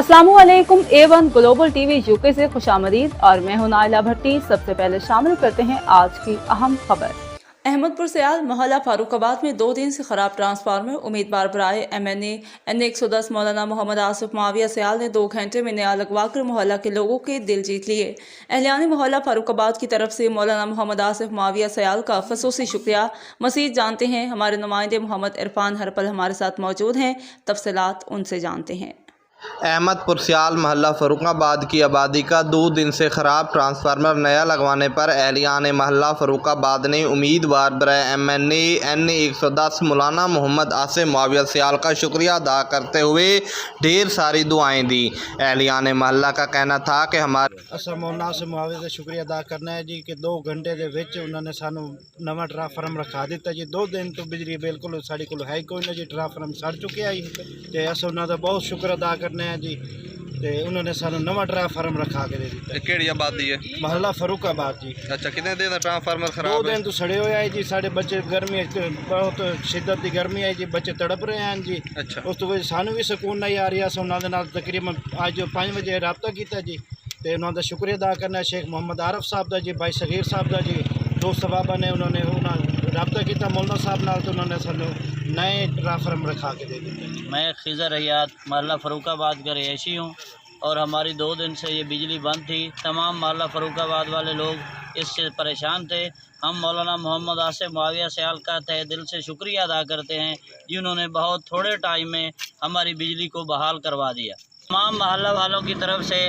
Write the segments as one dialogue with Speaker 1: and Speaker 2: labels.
Speaker 1: अस्सलामुअलैकुम A1 global TV UK से खुशामदीद और मैं हूं नाइला भट्टी। सबसे पहले शामिल करते हैं आज की अहम खबर। अहमदपुर सयाल मोहल्ला फारूकाबाद में 2 दिन से खराब ट्रांसफार्मर। उम्मीदवार बराए MNA N110 मौलाना मोहम्मद आसिफ मुआविया सयाल ने 2 घंटे में नया लगवा कर मोहल्ला के लोगों के दिल जीत लिए। अहलियान मोहल्ला फारूकाबाद की तरफ से मौलाना मोहम्मद आसिफ मुआविया सयाल का खसूसी शुक्रिया। मज़ीद जानते हैं, हमारे नुमाइंदे मोहम्मद इरफान हर पल हमारे साथ मौजूद हैं। तफसीलात उनसे जानते हैं।
Speaker 2: अहमदपुर सयाल मोहल्ला फरुखाबाद की आबादी का 2 दिन से ख़राब ट्रांसफार्मर नया लगवाने पर अहलियान मोहल्ला फरुखाबाद ने उम्मीदवार बराए MNA N110 मौलाना मोहम्मद आसिफ मुआविया सयाल का शुक्रिया अदा करते हुए ढेर सारी दुआएं दी। अहलियान मोहल्ला का कहना था कि हमारे
Speaker 3: असा मौलाना आसिफ मुआविया का शुक्रिया अदा करना है जी कि 2 घंटे के विच उन्होंने सानू नवा ट्रांसफार्मर रखा दिता जी। 2 दिन तो बिजली बिल्कुल साढ़े को है कोई ना जी, ट्रांसफार्मर सड़ चुके आई तो अस उन्होंने बहुत शुक्र अदा करने हैं जी। ते उन्होंने सानू नवा ट्रांसफार्मर रखा के दे दिता।
Speaker 2: केड़ी आबादी है?
Speaker 3: मोहल्ला फरुखाबाद जी।
Speaker 2: अच्छा, कितने दिन ट्रांसफार्मर
Speaker 3: 2
Speaker 2: खराब है?
Speaker 3: दिन तो सड़े हुए आए जी। साढ़े बच्चे गर्मी बहुत शिद्दत की गर्मी आई जी, बच्चे तड़प रहे हैं जी।
Speaker 2: अच्छा,
Speaker 3: उस तो वजह सानू भी सकून नहीं आ रही। अस उन्होंने नाल तकरीबन आज 5 बजे रबता किया जी। तो उन्होंने शुक्रिया अदा करना है शेख मोहम्मद आरिफ साहब का जी, भाई सगीर साहब का जी। दोस्त सबाबा ने उन्होंने रबता किया मौलाना साहब नाल, तो उन्होंने सानू नए ट्रांसफार्मर रखा के दे दिए।
Speaker 4: मैं खिज़र हयात मोहल्ला फरुखाबाद का रहायशी हूँ और हमारी 2 दिन से ये बिजली बंद थी। तमाम मोहल्ला फरुखाबाद वाले लोग इससे परेशान थे। हम मौलाना मोहम्मद आसिफ मुआविया सयाल का तहे दिल से शुक्रिया अदा करते हैं जिन्होंने बहुत थोड़े टाइम में हमारी बिजली को बहाल करवा दिया। तमाम मोहल्ला वालों की तरफ से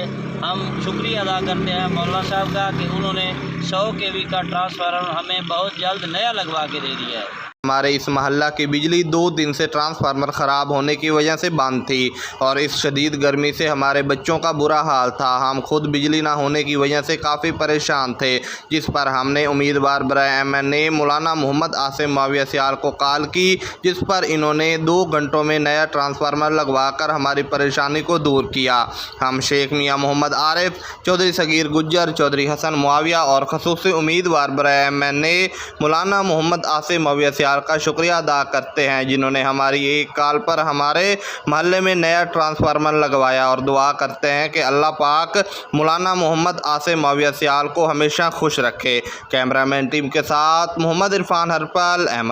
Speaker 4: हम शुक्रिया अदा करते हैं मौलाना साहब का कि उन्होंने 100 kV का ट्रांसफार्मर हमें बहुत जल्द नया लगवा के दे दिया है।
Speaker 2: हमारे इस मोहल्ला की बिजली 2 दिन से ट्रांसफार्मर ख़राब होने की वजह से बंद थी और इस शदीद गर्मी से हमारे बच्चों का बुरा हाल था। हम खुद बिजली ना होने की वजह से काफ़ी परेशान थे, जिस पर हमने उम्मीदवार बराए MNA मौलाना मोहम्मद आसिफ मुआविया सयाल को कॉल की, जिस पर इन्होंने 2 घंटों में नया ट्रांसफार्मर लगवा कर हमारी परेशानी को दूर किया। हम शेख मियाँ मोहम्मद आरिफ, चौधरी सगीर गुज्जर, चौधरी हसन मुआविया और खसूसी उम्मीदवार बराए MNA मौलाना मोहम्मद आसिफ मुआविया सयाल का शुक्रिया अदा करते हैं जिन्होंने हमारी एक कॉल पर हमारे मोहल्ले में नया ट्रांसफार्मर लगवाया, और दुआ करते हैं कि अल्लाह पाक मौलाना मोहम्मद आसिफ मुआविया सयाल को हमेशा खुश रखे। कैमरामैन टीम के साथ मोहम्मद इरफान हरपल, अहमद।